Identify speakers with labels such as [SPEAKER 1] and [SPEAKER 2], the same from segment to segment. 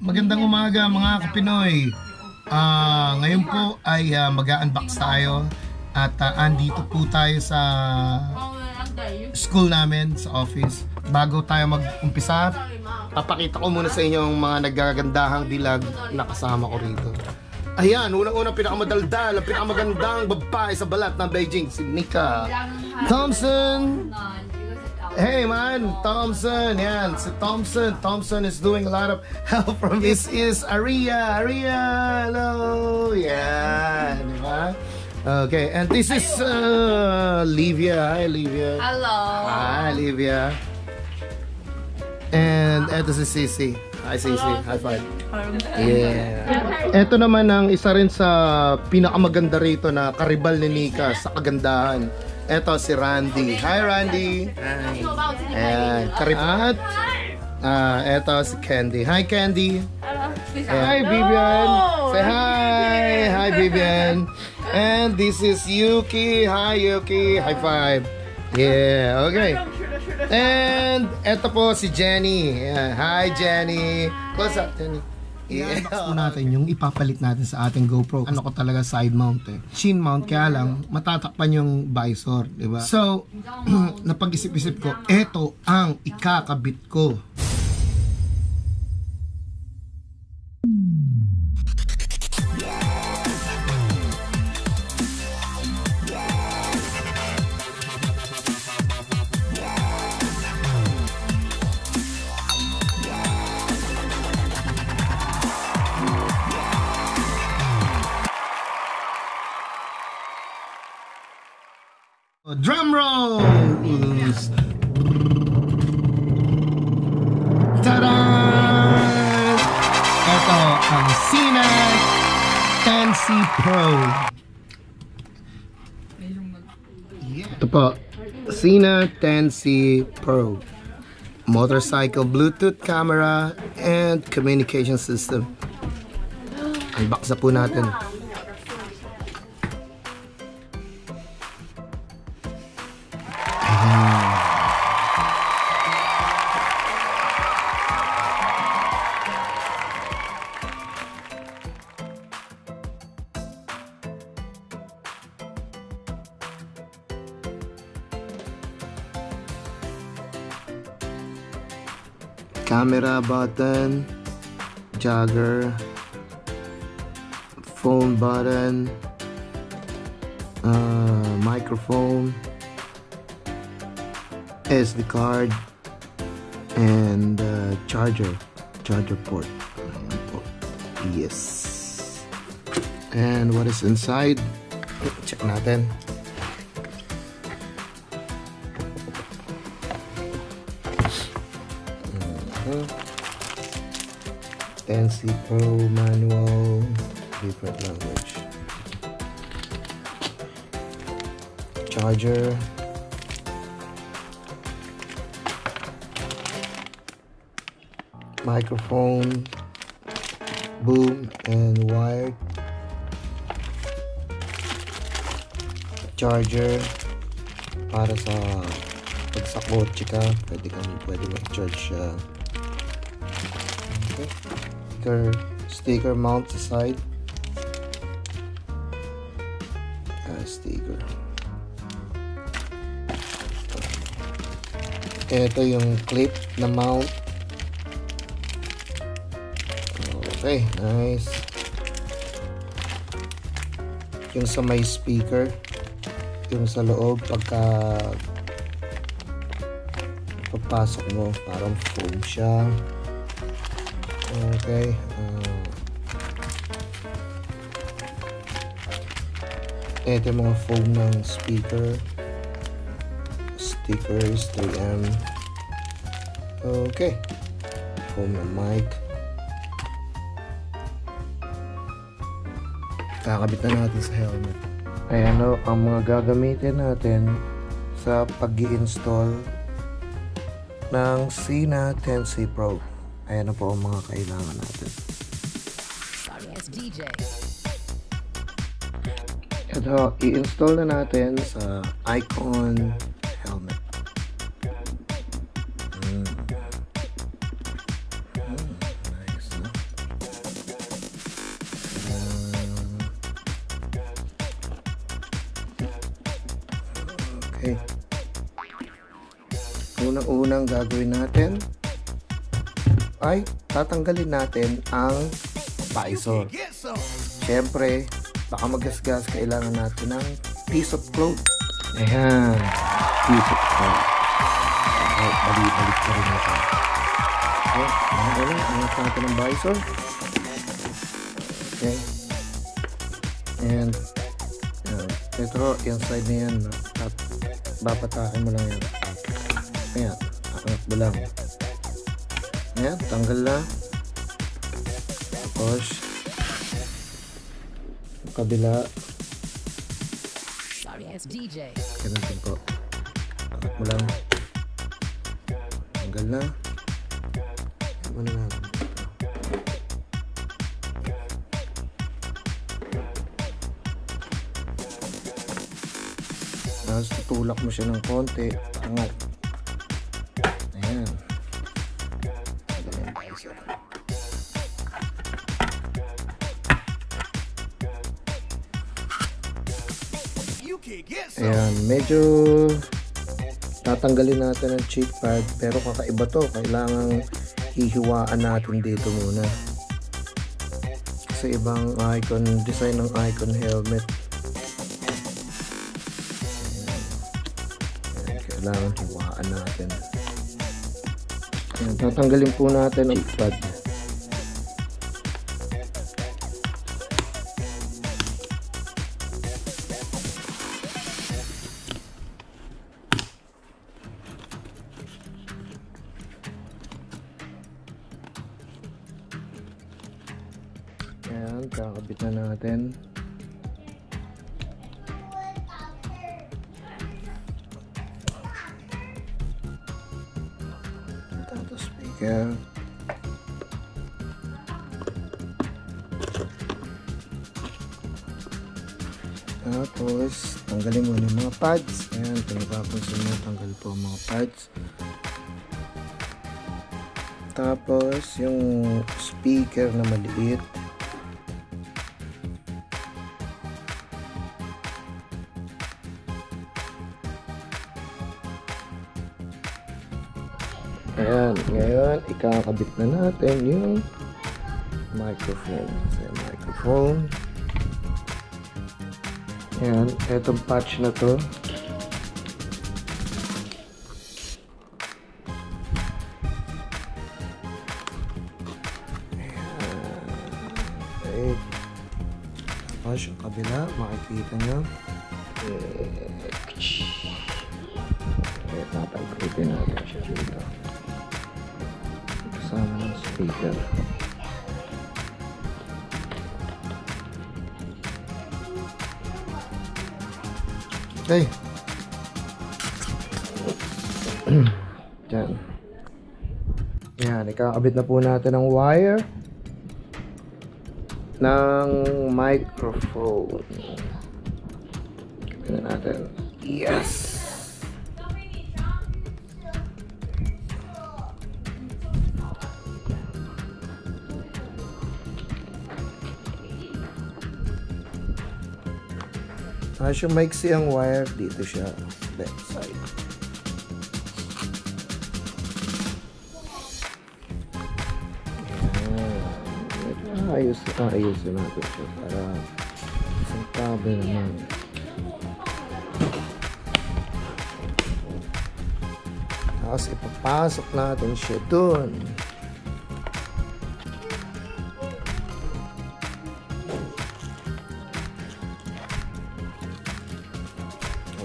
[SPEAKER 1] magandang umaga mga kapinoy. Ngayon po ay mag-unbox tayo at andito po tayo sa school namin, sa office. Bago tayo mag-umpisa, papakita ko muna sa inyo ang mga nagagandahang dilag na kasama ko rito. Ayan, unang-unang pinakamadaldal, ang pinakamagandang babae sa balat ng Beijing, si Nika Thompson. Hey man, Thompson, yan, si Thompson. Thompson is doing a lot of help from this is Aria, hello, yan, diba? Okay, and this is Livia, hi Livia.
[SPEAKER 2] Hello.
[SPEAKER 1] Hi Livia. And eto si Sisi, hi Sisi, high five. Yeah. Eto naman ang isa rin sa pinakamaganda rito na karibal ni Nika sa kagandahan. Eto si Randy. Hi Randy. Hi. Ayan, karibat. Eto si Candy. Hi Candy. Hi Vivian. Say hi. Hi Vivian. And this is Yuki. Hi Yuki. High five. Yeah, okay. And eto po si Jenny. Yeah. Hi Jenny. Close up Jenny. I-unbox po natin yung ipapalit natin sa ating GoPro. Ano ko talaga, side mount eh. Chin mount, kaya lang matatakpan yung visor, di ba? So, napag-isip-isip ko, eto ang ikakabit ko. Drum rolls! Tada! Ito ang Sena 10C Pro. Ito po, Sena 10C Pro. Motorcycle Bluetooth camera and communication system. Unbox na po natin. Camera button, jogger, phone button, microphone, SD card, and charger port. Yes. And what is inside? Check natin. 10C Pro manual, different language. Charger. Microphone, boom and wired. Charger para sa pag sa kotse ka, pwede mag-charge siya. Okay. Sticker mount sa side. Sticker. Ito yung clip na mount. Okay, nice. Yung sa may speaker, yung sa loob pagka papasok mo, parang foam siya. Okay. Ito yung mga foam ng speaker. Stickers, 3M. Okay. Foam ng mic. Kakabit na natin sa helmet. Ayan o, ang mga gagamitin natin sa pag-i-install ng Sena 10C Pro. Ayan na po ang mga kailangan natin. Ito, i-install na natin sa Icon helmet. Nice, no? Okay. Unang-unang gagawin natin ay tatanggalin natin ang visor. Siyempre, baka magasgas, kailangan natin ng piece of cloth. Ayan, piece of cloth. Balik pa rin natin. Okay, angat natin ang visor. Okay. And ito, yung side na yan, babatakin mo lang yan. Ayan, angat mo lang. Ayan, tanggal na. Tapos yung kabila. Ganun din po. Angat mo lang. Tanggal na. Ano na natin? Tapos tutulak mo siya ng konti. Angat. Ayan. Ayan, medyo tatanggalin natin ang cheek pad, pero kakaiba to. Kailangang hihiwaan natin dito muna. Kasi ibang icon, design ng icon helmet. Ayan, kailangan hiwaan natin. Ayan, tatanggalin po natin ang cheek pad. Ayan, kakabit na natin. Tapos speaker. Tapos tanggalin mo yung mga pads. Ayan, pinapapansin mo, tanggal po ang mga pads. Tapos yung speaker na maliit. Ayan, ngayon ikakabit na natin yung microphone. So, microphone. Ayan, etong patch na to. Okay. Tapos yung kabila, makikita nyo. Okay, tatagritin natin siya dito. Kasama ng speaker. Okay. Diyan. Yan, ikakabit na po natin ang wire ng microphone. Kabit na natin. Yes! Tapos yung maiksi ang wire, dito siya, left side. Ayusin natin siya para isang tabi naman. Tapos ipapasok natin siya dun.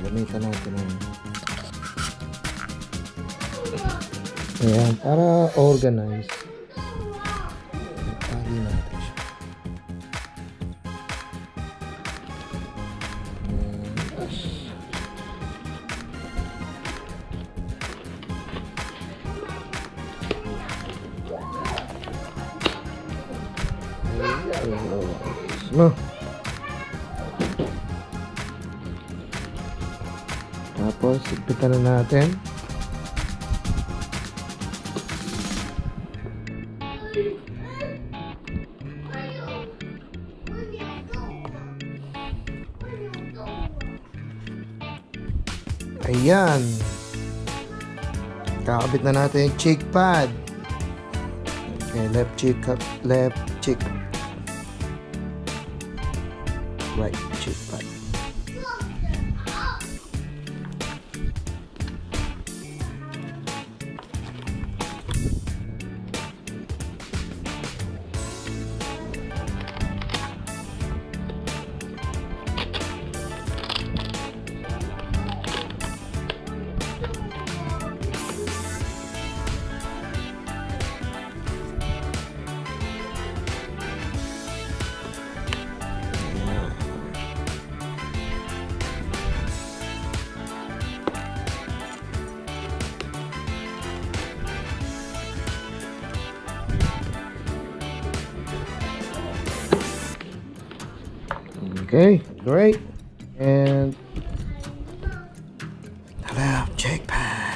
[SPEAKER 1] Gamitan natin ang ayan, para organize. Tali natin siya. No. Tapos, ipitan na natin. Ayan. Kakabit na natin yung cheek pad. Okay, left cheek, right cheek pad. Okay, great. And the left cheek pad.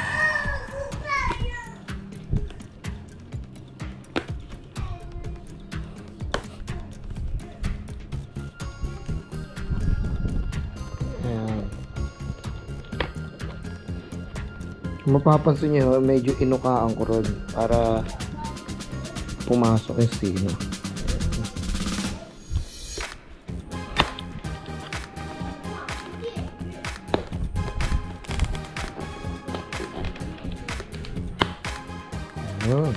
[SPEAKER 1] Ayan. Mapapansin nyo, medyo inukaan ko ron para pumasok yung Sena. Yun.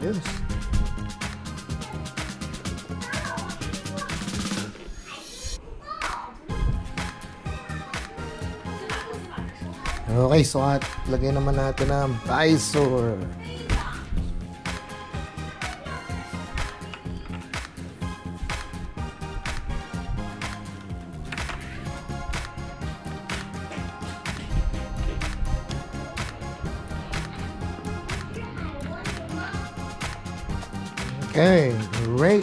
[SPEAKER 1] Yes. Okay, so at lagay naman natin ang visor. Okay, great.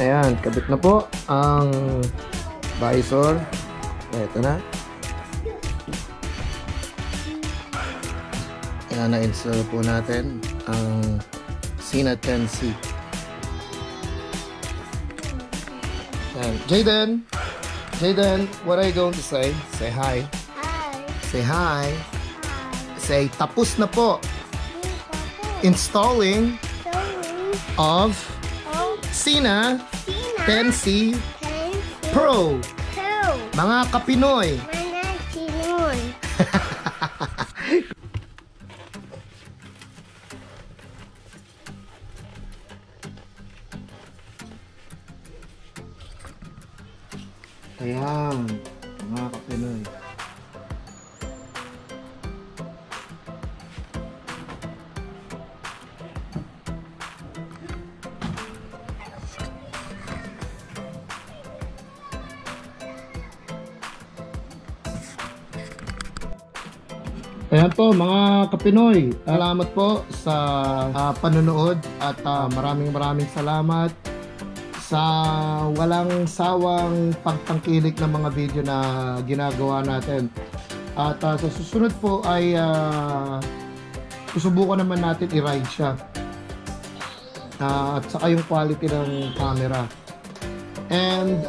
[SPEAKER 1] Ayan, kabit na po ang visor. Ito na. Ayan, na-install po natin ang Sena 10C. Ayan. Jaden, what are you going to say? Say hi.
[SPEAKER 2] Hi.
[SPEAKER 1] Say hi.
[SPEAKER 2] Hi.
[SPEAKER 1] Say, tapos na po. Installing of Sena 10C Pro. Mga kapinoy. Ayan, mga kapinoy. Ayan po mga kapinoy, salamat po sa panonood at maraming salamat sa walang sawang pagtangkilik ng mga video na ginagawa natin. At sa susunod po ay susubukan naman natin i-ride siya. At saka yung quality ng camera. And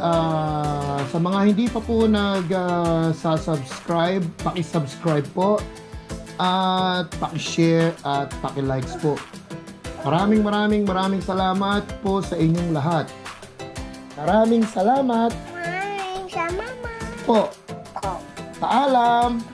[SPEAKER 1] sa mga hindi pa po nag-subscribe, paki-subscribe po. At paki-share at paki-likes po. Maraming salamat po sa inyong lahat. Maraming salamat po. Paalam.